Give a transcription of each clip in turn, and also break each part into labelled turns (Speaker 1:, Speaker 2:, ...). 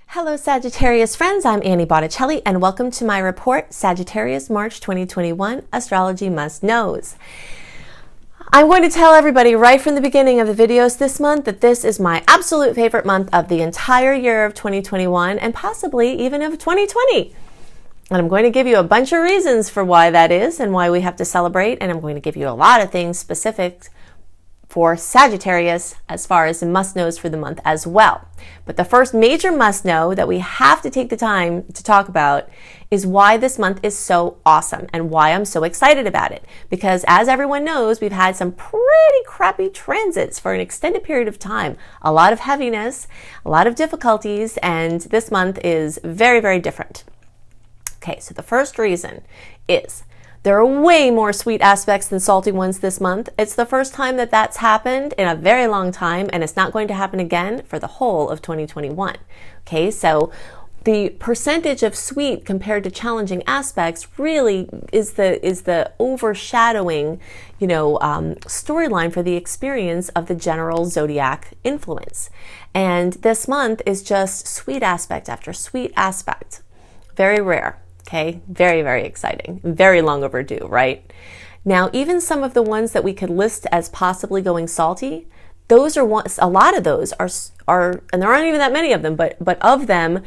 Speaker 1: Hello Sagittarius friends, I'm Annie Botticelli and welcome to my report, Sagittarius March 2021 Astrology Must Knows. I'm going to tell everybody right from the beginning of the videos this month that this is my absolute favorite month of the entire year of 2021 and possibly even of 2020. And I'm going to give you a bunch of reasons for why that is and why we have to celebrate, and I'm going to give you a lot of things specific for Sagittarius as far as the must-knows for the month as well. But the first major must-know that we have to take the time to talk about is why this month is so awesome and why I'm so excited about it. Because as everyone knows, we've had some pretty crappy transits for an extended period of time. A lot of heaviness, a lot of difficulties, and this month is very, very different. Okay, so the first reason is there are way more sweet aspects than salty ones this month. It's the first time that that's happened in a very long time, and it's not going to happen again for the whole of 2021. Okay, so the percentage of sweet compared to challenging aspects really is the overshadowing, storyline for the experience of the general zodiac influence. And this month is just sweet aspect after sweet aspect. Very rare. Okay, very, very exciting, very long overdue, right? Now, even some of the ones that we could list as possibly going salty, those are a lot of those are, and there aren't even that many of them, but of them,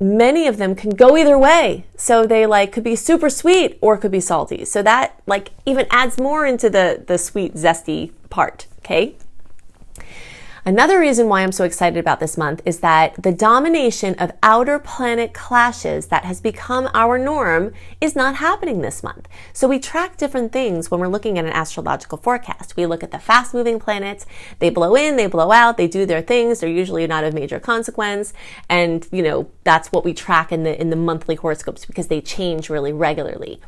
Speaker 1: many of them can go either way. So they could be super sweet or could be salty. So that even adds more into the sweet, zesty part, okay? Another reason why I'm so excited about this month is that the domination of outer planet clashes that has become our norm is not happening this month. So we track different things when we're looking at an astrological forecast. We look at the fast-moving planets. They blow in, they blow out, they do their things. They're usually not of major consequence. And, that's what we track in the monthly horoscopes because they change really regularly.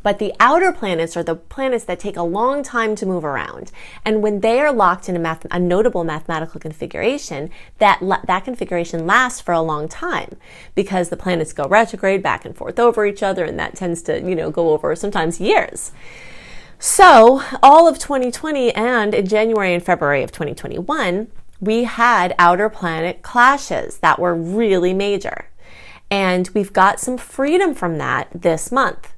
Speaker 1: But the outer planets are the planets that take a long time to move around. And when they are locked in a notable mathematical configuration, that configuration lasts for a long time because the planets go retrograde back and forth over each other, and that tends to, go over sometimes years. So all of 2020 and in January and February of 2021, we had outer planet clashes that were really major. And we've got some freedom from that this month.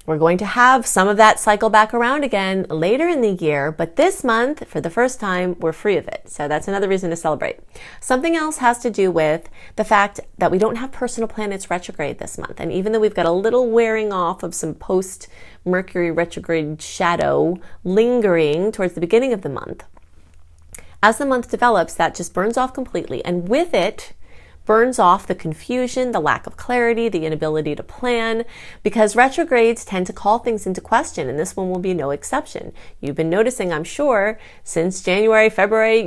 Speaker 1: We're going to have some of that cycle back around again later in the year, but this month, for the first time, we're free of it. So that's another reason to celebrate. Something else has to do with the fact that we don't have personal planets retrograde this month. And even though we've got a little wearing off of some post-Mercury retrograde shadow lingering towards the beginning of the month, as the month develops, that just burns off completely. And with it, burns off the confusion, the lack of clarity, the inability to plan, because retrogrades tend to call things into question, and this one will be no exception. You've been noticing, I'm sure, since January, February,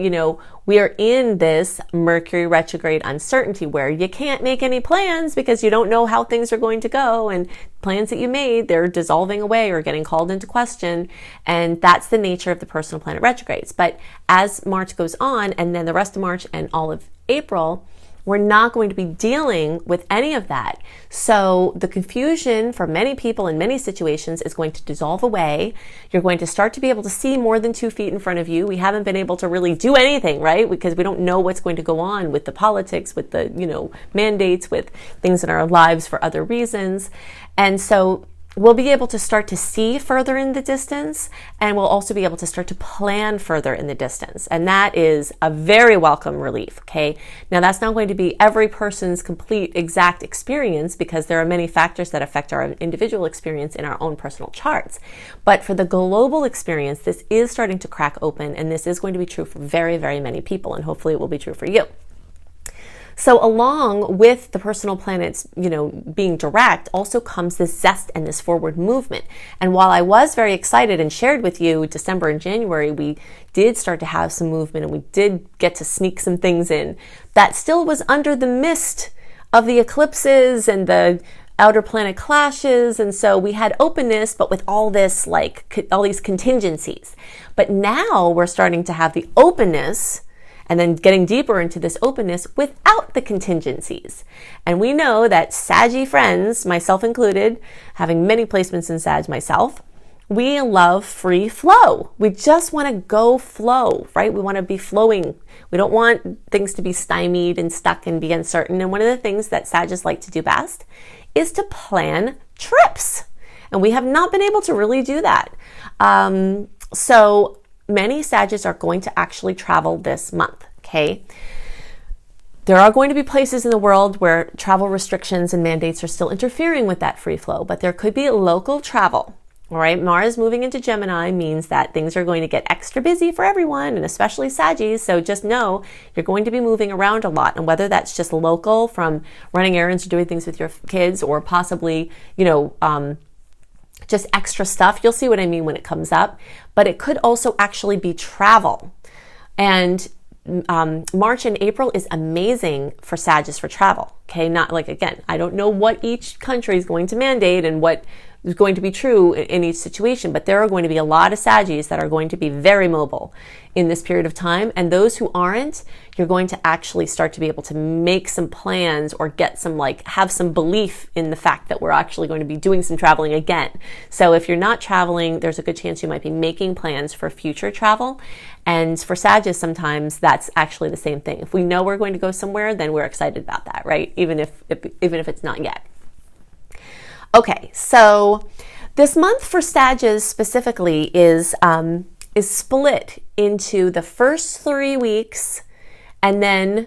Speaker 1: we are in this Mercury retrograde uncertainty where you can't make any plans because you don't know how things are going to go, and plans that you made, they're dissolving away or getting called into question, and that's the nature of the personal planet retrogrades. But as March goes on, and then the rest of March and all of April, we're not going to be dealing with any of that. So the confusion for many people in many situations is going to dissolve away. You're going to start to be able to see more than 2 feet in front of you. We haven't been able to really do anything, right? Because we don't know what's going to go on with the politics, with the, mandates, with things in our lives for other reasons. And so we'll be able to start to see further in the distance, and we'll also be able to start to plan further in the distance. And that is a very welcome relief, okay? Now, that's not going to be every person's complete exact experience because there are many factors that affect our individual experience in our own personal charts. But for the global experience, this is starting to crack open, and this is going to be true for very, very many people, and hopefully it will be true for you. So along with the personal planets, being direct, also comes this zest and this forward movement. And while I was very excited and shared with you December and January, we did start to have some movement and we did get to sneak some things in. That still was under the mist of the eclipses and the outer planet clashes. And so we had openness, but with all this, all these contingencies. But now we're starting to have the openness and then getting deeper into this openness without the contingencies. And we know that Saggy friends, myself included, having many placements in Sag myself, we love free flow. We just want to go flow, right? We want to be flowing. We don't want things to be stymied and stuck and be uncertain. And one of the things that Sagittarius like to do best is to plan trips. And we have not been able to really do that. So many Sagittarius are going to actually travel this month, okay? There are going to be places in the world where travel restrictions and mandates are still interfering with that free flow, but there could be local travel. All right, Mars moving into Gemini means that things are going to get extra busy for everyone, and especially Sagittarius. So just know you're going to be moving around a lot, and whether that's just local from running errands or doing things with your kids, or possibly, just extra stuff. You'll see what I mean when it comes up. But it could also actually be travel. And March and April is amazing for Sagittarius for travel. Okay, not like, again, I don't know what each country is going to mandate and what is going to be true in each situation, but there are going to be a lot of Sagittarius that are going to be very mobile in this period of time. And those who aren't, you're going to actually start to be able to make some plans or get some, have some belief in the fact that we're actually going to be doing some traveling again. So if you're not traveling, there's a good chance you might be making plans for future travel. And for Sagittarius, sometimes that's actually the same thing. If we know we're going to go somewhere, then we're excited about that, right? Even if it's not yet. Okay, so this month for Sagittarius specifically is split into the first 3 weeks and then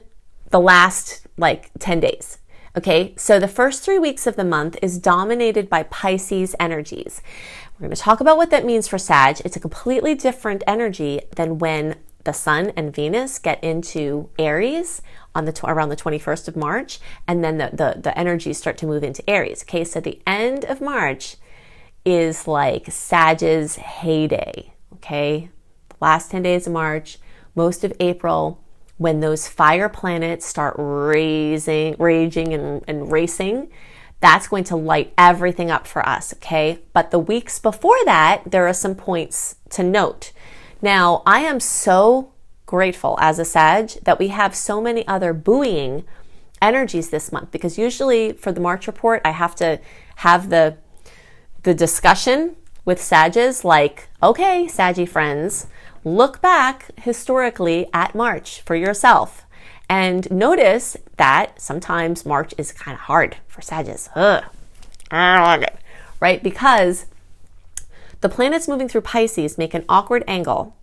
Speaker 1: the last 10 days. Okay, so the first 3 weeks of the month is dominated by Pisces energies. We're going to talk about what that means for Sag. It's a completely different energy than when the Sun and Venus get into Aries on around the 21st of March, and then the energies start to move into Aries. Okay, so the end of March is like Sag's heyday. Okay, the last 10 days of March, most of April, when those fire planets start raging and racing, that's going to light everything up for us. Okay, but the weeks before that, there are some points to note. Now, I am so grateful as a Sag that we have so many other buoying energies this month, because usually for the March report, I have to have the discussion with Sages okay, Saggy friends, look back historically at March for yourself and notice that sometimes March is kind of hard for Sages. I don't like it, right? Because the planets moving through Pisces make an awkward angle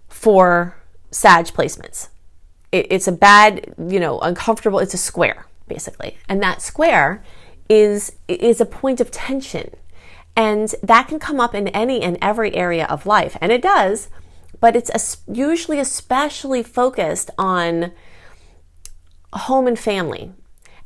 Speaker 1: for Sag placements. It's a bad, uncomfortable, it's a square, basically. And that square is a point of tension. And that can come up in any and every area of life. And it does, but it's usually especially focused on home and family.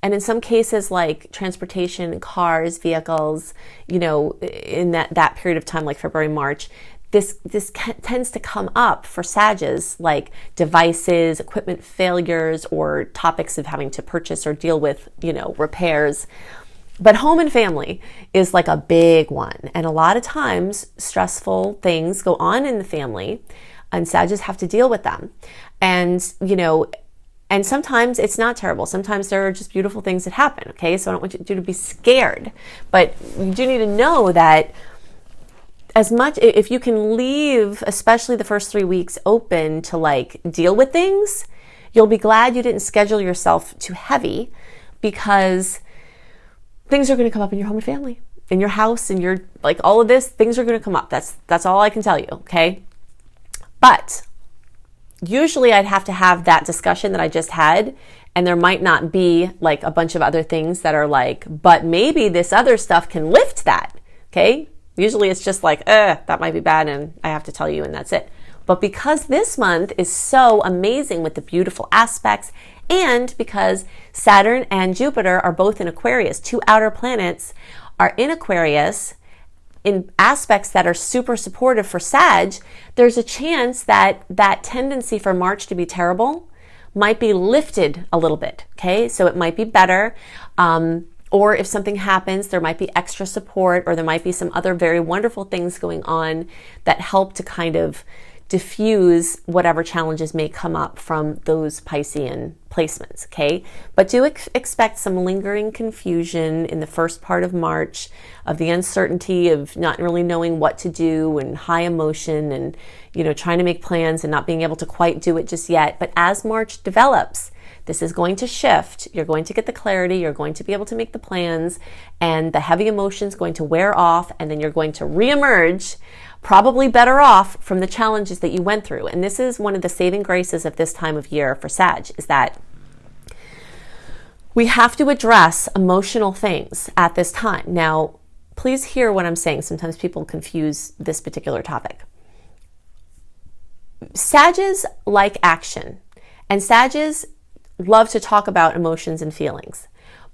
Speaker 1: And in some cases, like transportation, cars, vehicles, in that period of time, like February, March, this tends to come up for Sages, like devices, equipment failures, or topics of having to purchase or deal with, repairs. But home and family is like a big one. And a lot of times stressful things go on in the family and Sages have to deal with them. And, and sometimes it's not terrible. Sometimes there are just beautiful things that happen. Okay. So I don't want you to be scared, but you do need to know that as much, if you can leave, especially the first 3 weeks open to deal with things, you'll be glad you didn't schedule yourself too heavy, because things are going to come up in your home and family, in your house, in your, all of this, things are going to come up. That's all I can tell you. Okay. But usually I'd have to have that discussion that I just had, and there might not be a bunch of other things that are but maybe this other stuff can lift that. Okay. Usually it's just that might be bad and I have to tell you and that's it. But because this month is so amazing with the beautiful aspects, and because Saturn and Jupiter are both in Aquarius, two outer planets are in Aquarius in aspects that are super supportive for Sag, there's a chance that that tendency for March to be terrible might be lifted a little bit. Okay, so it might be better. Or if something happens, there might be extra support, or there might be some other very wonderful things going on that help to kind of diffuse whatever challenges may come up from those Piscean placements, okay? But do expect some lingering confusion in the first part of March, of the uncertainty of not really knowing what to do, and high emotion, and, you know, trying to make plans and not being able to quite do it just yet. But as March develops, this is going to shift. You're going to get the clarity. You're going to be able to make the plans, and the heavy emotions going to wear off, and then you're going to reemerge probably better off from the challenges that you went through. And this is one of the saving graces of this time of year for Sag, is that we have to address emotional things at this time. Now, please hear what I'm saying. Sometimes people confuse this particular topic. Sages like action, and Sages love to talk about emotions and feelings,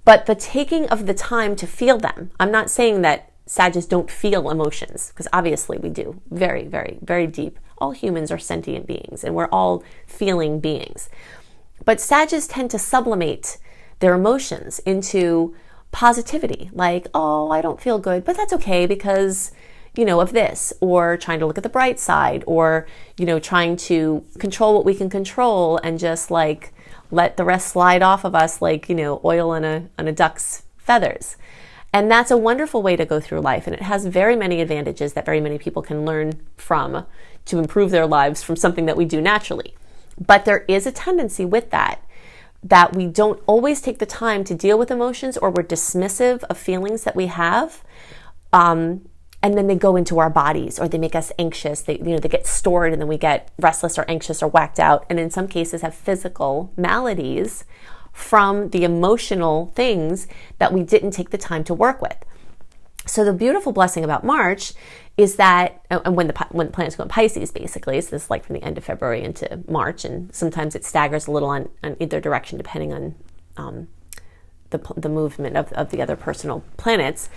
Speaker 1: but the taking of the time to feel them. I'm not saying that Sagittarius don't feel emotions, because obviously we do. Very, very, very deep. All humans are sentient beings, and we're all feeling beings. But Sagittarius tend to sublimate their emotions into positivity, like, oh, I don't feel good, but that's okay because, you know, of this, or trying to look at the bright side, or, you know, trying to control what we can control and just like let the rest slide off of us like, you know, oil on a duck's feathers. And that's a wonderful way to go through life. And it has very many advantages that very many people can learn from to improve their lives from something that we do naturally. But there is a tendency with that we don't always take the time to deal with emotions, or we're dismissive of feelings that we have. And then they go into our bodies, or they make us anxious. They get stored, and then we get restless or anxious or whacked out. And in some cases have physical maladies from the emotional things that we didn't take the time to work with. So the beautiful blessing about March is that, and when the planets go in Pisces, basically, so this is like from the end of February into March, and sometimes it staggers a little on either direction depending on the movement of the other personal planets,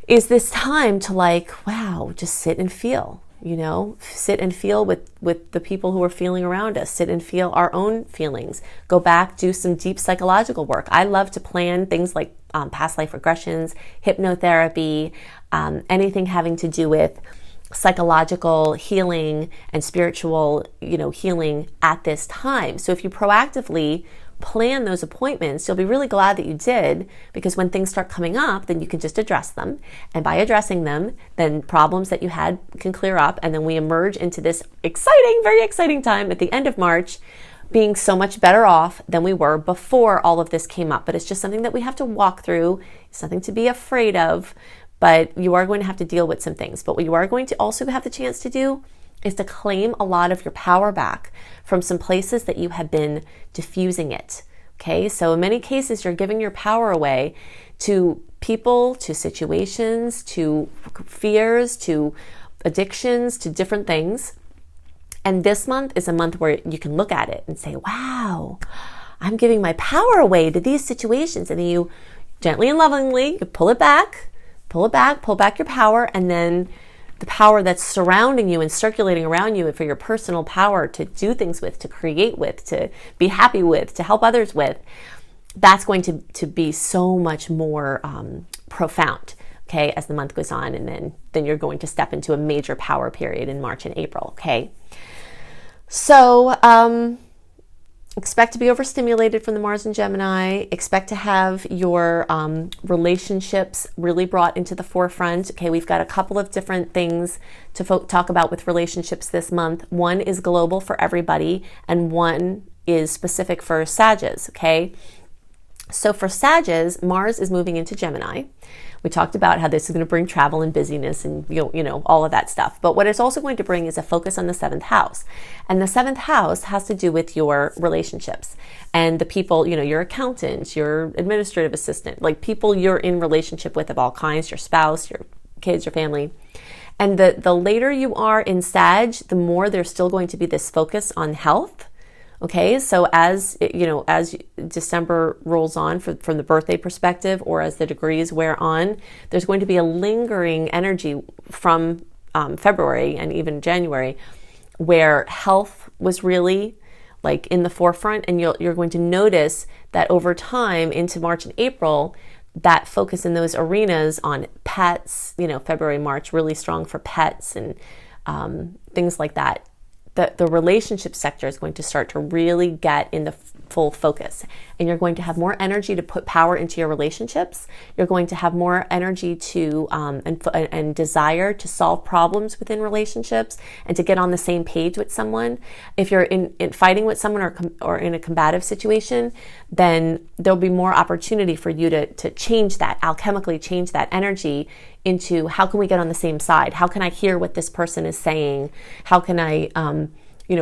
Speaker 1: is this time to like, wow, just sit and feel. You know, sit and feel with the people who are feeling around us. Sit and feel our own feelings. Go back, do some deep psychological work. I love to plan things like past life regressions, hypnotherapy, anything having to do with psychological healing and spiritual, you know, healing at this time. So if you proactively plan those appointments, you'll be really glad that you did, because when things start coming up, then you can just address them. And by addressing them, then problems that you had can clear up. And then we emerge into this exciting, very exciting time at the end of March, being so much better off than we were before all of this came up. But it's just something that we have to walk through. It's nothing to be afraid of, but you are going to have to deal with some things. But what you are going to also have the chance to do is to claim a lot of your power back from some places that you have been diffusing it. Okay, so in many cases, you're giving your power away to people, to situations, to fears, to addictions, to different things. And this month is a month where you can look at it and say, wow, I'm giving my power away to these situations. And then you gently and lovingly, you pull back your power, and then the power that's surrounding you and circulating around you for your personal power to do things with, to create with, to be happy with, to help others with, that's going to be so much more profound, okay, as the month goes on. And then you're going to step into a major power period in March and April, okay? So expect to be overstimulated from the Mars and Gemini. Expect to have your relationships really brought into the forefront. Okay, we've got a couple of different things to talk about with relationships this month. One is global for everybody, and one is specific for Sagittarius, okay? So for Sagittarius, Mars is moving into Gemini. We talked about how this is going to bring travel and busyness and, you know, all of that stuff. But what it's also going to bring is a focus on the 7th house. And the 7th house has to do with your relationships and the people, you know, your accountant, your administrative assistant, like people you're in relationship with of all kinds, your spouse, your kids, your family. And the later you are in Sag, the more there's still going to be this focus on health. Okay, so as you know, as December rolls on from the birthday perspective, or as the degrees wear on, there's going to be a lingering energy from February and even January, where health was really like in the forefront, and you're going to notice that over time into March and April, that focus in those arenas on pets, you know, February, March, really strong for pets and things like that. The relationship sector is going to start to really get in the full focus, and you're going to have more energy to put power into your relationships. You're going to have more energy to and desire to solve problems within relationships and to get on the same page with someone. If you're in fighting with someone or in a combative situation, then there'll be more opportunity for you to change that, alchemically change that energy into how can we get on the same side? How can I hear what this person is saying? How can I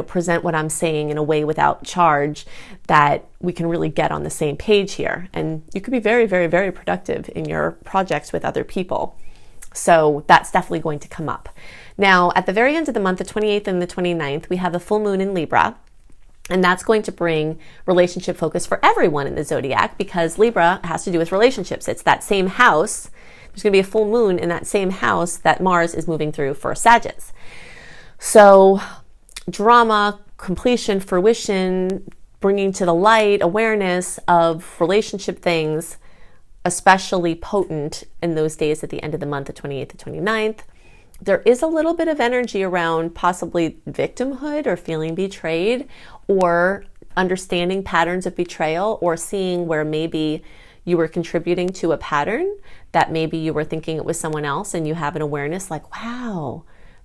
Speaker 1: present what I'm saying in a way without charge that we can really get on the same page here. And you could be very, very, very productive in your projects with other people. So that's definitely going to come up. Now, at the very end of the month, the 28th and the 29th, we have a full moon in Libra. And that's going to bring relationship focus for everyone in the zodiac, because Libra has to do with relationships. It's that same house. There's going to be a full moon in that same house that Mars is moving through for Sagittarius. So drama, completion, fruition, bringing to the light, awareness of relationship things, especially potent in those days at the end of the month, the 28th to 29th. There is a little bit of energy around possibly victimhood or feeling betrayed, or understanding patterns of betrayal, or seeing where maybe you were contributing to a pattern that maybe you were thinking it was someone else, and you have an awareness like, wow,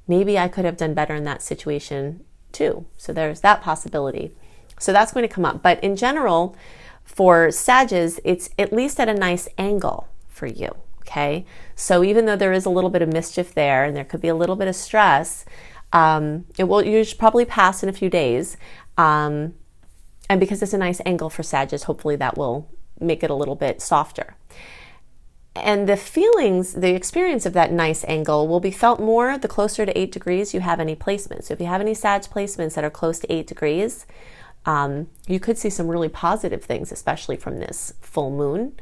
Speaker 1: maybe I could have done better in that situation too. So there's that possibility. So that's going to come up. But in general, for Sagittarius, it's at least at a nice angle for you. Okay. So even though there is a little bit of mischief there, and there could be a little bit of stress, it will usually probably pass in a few days. And because it's a nice angle for Sagittarius, hopefully that will make it a little bit softer. And the feelings, the experience of that nice angle will be felt more the closer to 8 degrees you have any placements. So if you have any Sag placements that are close to 8 degrees, you could see some really positive things, especially from this full moon.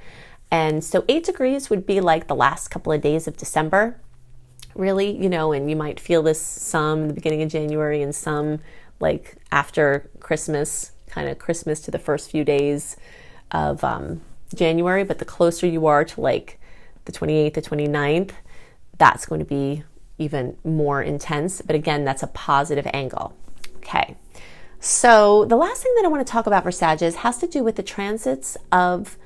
Speaker 1: And so 8 degrees would be like the last couple of days of December, really, and you might feel this some in the beginning of January and some like after Christmas, kind of Christmas to the first few days of January. But the closer you are to like the 28th, the 29th, that's going to be even more intense. But again, that's a positive angle. Okay. So the last thing that I want to talk about for Sagittarius has to do with the transits of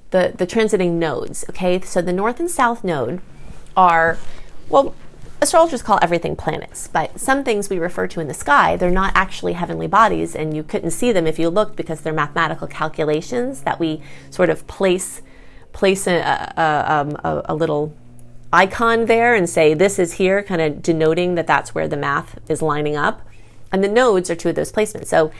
Speaker 1: the transiting nodes. Okay. So the North and South node are, well, astrologers call everything planets, but some things we refer to in the sky, they're not actually heavenly bodies, and you couldn't see them if you looked, because they're mathematical calculations that we sort of place a little icon there and say this is here, kind of denoting that that's where the math is lining up. And the nodes are two of those placements. So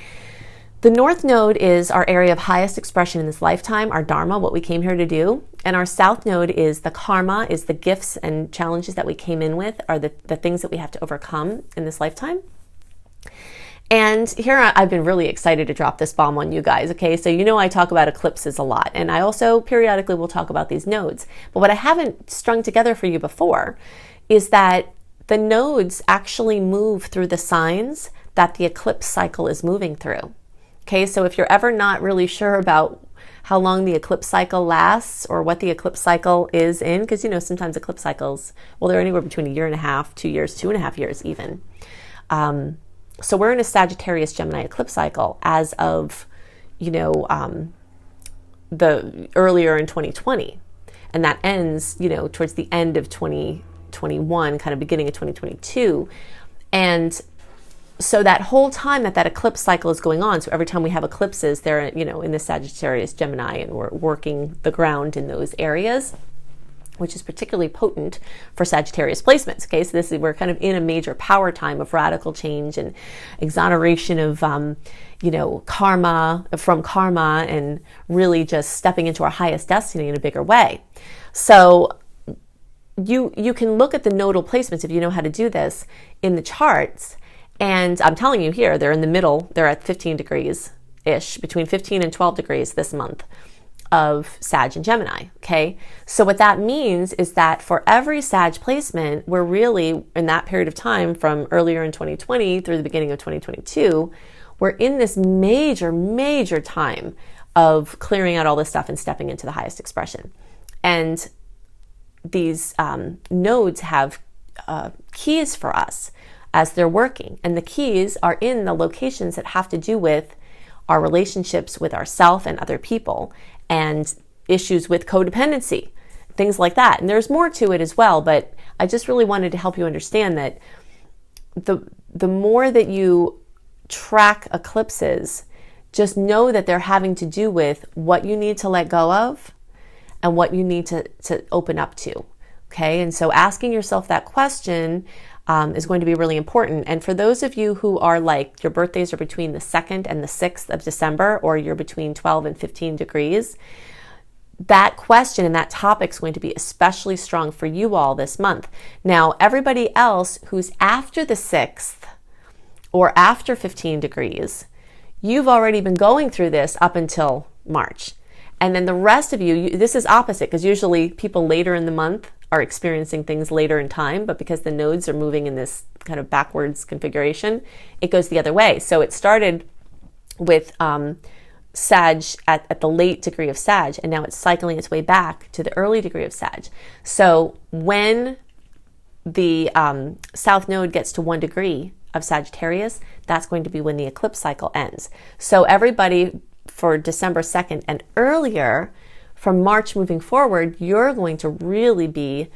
Speaker 1: the North node is our area of highest expression in this lifetime, our dharma, what we came here to do. And our South node is the karma, is the gifts and challenges that we came in with, are the things that we have to overcome in this lifetime. And here I've been really excited to drop this bomb on you guys. Okay, so I talk about eclipses a lot, and I also periodically will talk about these nodes. But what I haven't strung together for you before is that the nodes actually move through the signs that the eclipse cycle is moving through. Okay, so if you're ever not really sure about how long the eclipse cycle lasts or what the eclipse cycle is in, because sometimes eclipse cycles, well, they're anywhere between 1.5 years, 2 years, 2.5 years even. So we're in a Sagittarius Gemini eclipse cycle as of, the earlier in 2020. And that ends, towards the end of 2021, kind of beginning of 2022. And so that whole time that eclipse cycle is going on, so every time we have eclipses, they're, in the Sagittarius Gemini, and we're working the ground in those areas, which is particularly potent for Sagittarius placements. Okay, so we're kind of in a major power time of radical change and exoneration of, karma, and really just stepping into our highest destiny in a bigger way. So you can look at the nodal placements, if you know how to do this, in the charts. And I'm telling you here, they're in the middle. They're at 15 degrees-ish, between 15 and 12 degrees this month of Sag and Gemini, okay? So what that means is that for every Sag placement, we're really, in that period of time from earlier in 2020 through the beginning of 2022, we're in this major, major time of clearing out all this stuff and stepping into the highest expression. And these nodes have keys for us as they're working. And the keys are in the locations that have to do with our relationships with ourselves and other people, and issues with codependency, things like that. And there's more to it as well, but I just really wanted to help you understand that the more that you track eclipses, just know that they're having to do with what you need to let go of and what you need to open up to. Okay, and so asking yourself that question is going to be really important. And for those of you who are like, your birthdays are between the 2nd and the 6th of December, or you're between 12 and 15 degrees, that question and that topic is going to be especially strong for you all this month. Now, everybody else who's after the 6th or after 15 degrees, you've already been going through this up until March. And then the rest of you, this is opposite, because usually people later in the month are experiencing things later in time, but because the nodes are moving in this kind of backwards configuration, it goes the other way. So it started with Sag at the late degree of Sag, and now it's cycling its way back to the early degree of Sag. So when the South Node gets to 1 degree of Sagittarius, that's going to be when the eclipse cycle ends. So everybody for December 2nd and earlier, from March moving forward, you're going to really be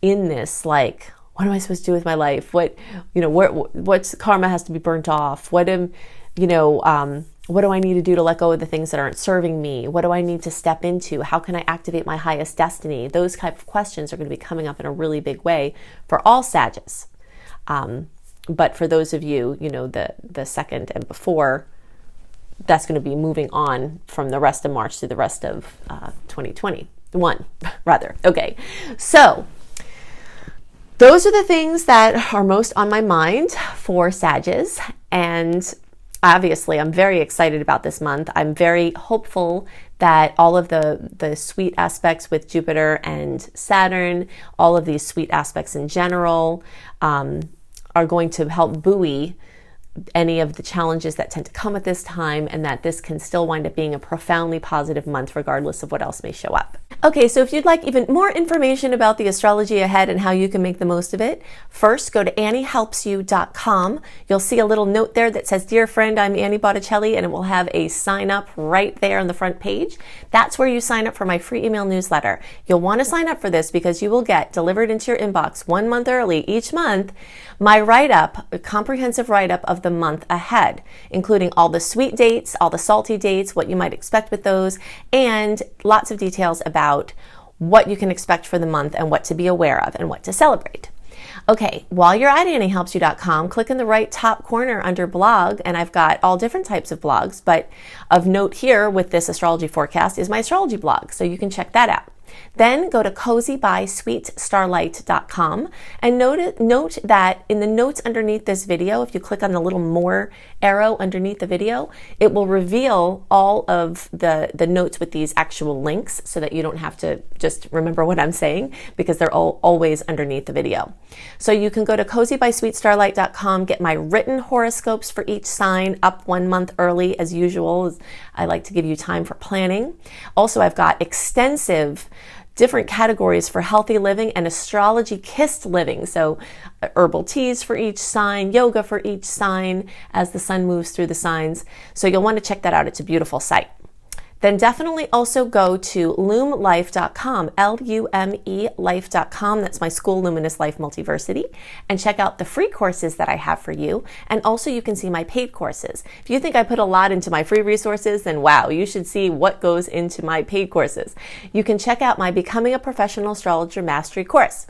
Speaker 1: in this, like, what am I supposed to do with my life? What's karma has to be burnt off? What do I need to do to let go of the things that aren't serving me? What do I need to step into? How can I activate my highest destiny? Those type of questions are going to be coming up in a really big way for all Sages. But for those of you, the 2nd and before, that's going to be moving on from the rest of March to the rest of 2021, rather. Okay, so those are the things that are most on my mind for Sages. And obviously, I'm very excited about this month. I'm very hopeful that all of the sweet aspects with Jupiter and Saturn, all of these sweet aspects in general, are going to help buoy any of the challenges that tend to come at this time, and that this can still wind up being a profoundly positive month regardless of what else may show up. Okay, so if you'd like even more information about the astrology ahead and how you can make the most of it, first go to anniehelpsyou.com. You'll see a little note there that says, "Dear friend, I'm Annie Botticelli," and it will have a sign up right there on the front page. That's where you sign up for my free email newsletter. You'll want to sign up for this because you will get delivered into your inbox 1 month early each month my write-up, a comprehensive write-up of the month ahead, including all the sweet dates, all the salty dates, what you might expect with those, and lots of details about what you can expect for the month and what to be aware of and what to celebrate. Okay, while you're at anniehelpsyou.com, click in the right top corner under blog, and I've got all different types of blogs, but of note here with this astrology forecast is my astrology blog, so you can check that out. Then go to cozybysweetstarlight.com and note that in the notes underneath this video, if you click on the little more arrow underneath the video, it will reveal all of the notes with these actual links so that you don't have to just remember what I'm saying, because they're always underneath the video. So you can go to cozybysweetstarlight.com, get my written horoscopes for each sign up 1 month early as usual. I like to give you time for planning. Also, I've got extensive different categories for healthy living and astrology kissed living. So herbal teas for each sign, yoga for each sign as the sun moves through the signs. So you'll want to check that out. It's a beautiful site. Then definitely also go to lumelife.com, L-U-M-E life.com. That's my school, Luminous Life Multiversity, and check out the free courses that I have for you. And also you can see my paid courses. If you think I put a lot into my free resources, then wow, you should see what goes into my paid courses. You can check out my Becoming a Professional Astrologer Mastery course.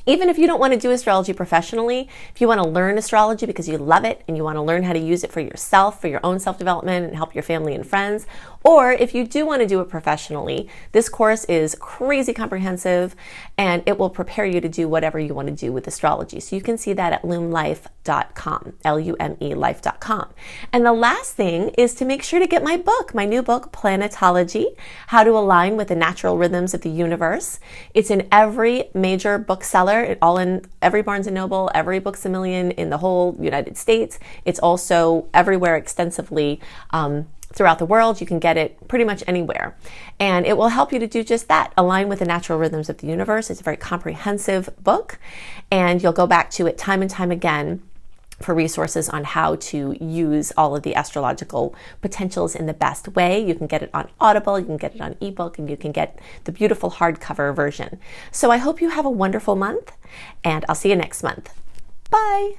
Speaker 1: Even if you don't want to do astrology professionally, if you want to learn astrology because you love it and you want to learn how to use it for yourself, for your own self-development and help your family and friends, or if you do want to do it professionally, this course is crazy comprehensive and it will prepare you to do whatever you want to do with astrology. So you can see that at lumelife.com, L-U-M-E life.com. And the last thing is to make sure to get my book, my new book, Planetology, How to Align with the Natural Rhythms of the Universe. It's in every major bookseller, all in every Barnes & Noble, every Books A Million in the whole United States. It's also everywhere extensively throughout the world. You can get it pretty much anywhere. And it will help you to do just that, align with the natural rhythms of the universe. It's a very comprehensive book, and you'll go back to it time and time again for resources on how to use all of the astrological potentials in the best way. You can get it on Audible, you can get it on ebook, and you can get the beautiful hardcover version. So I hope you have a wonderful month, and I'll see you next month. Bye!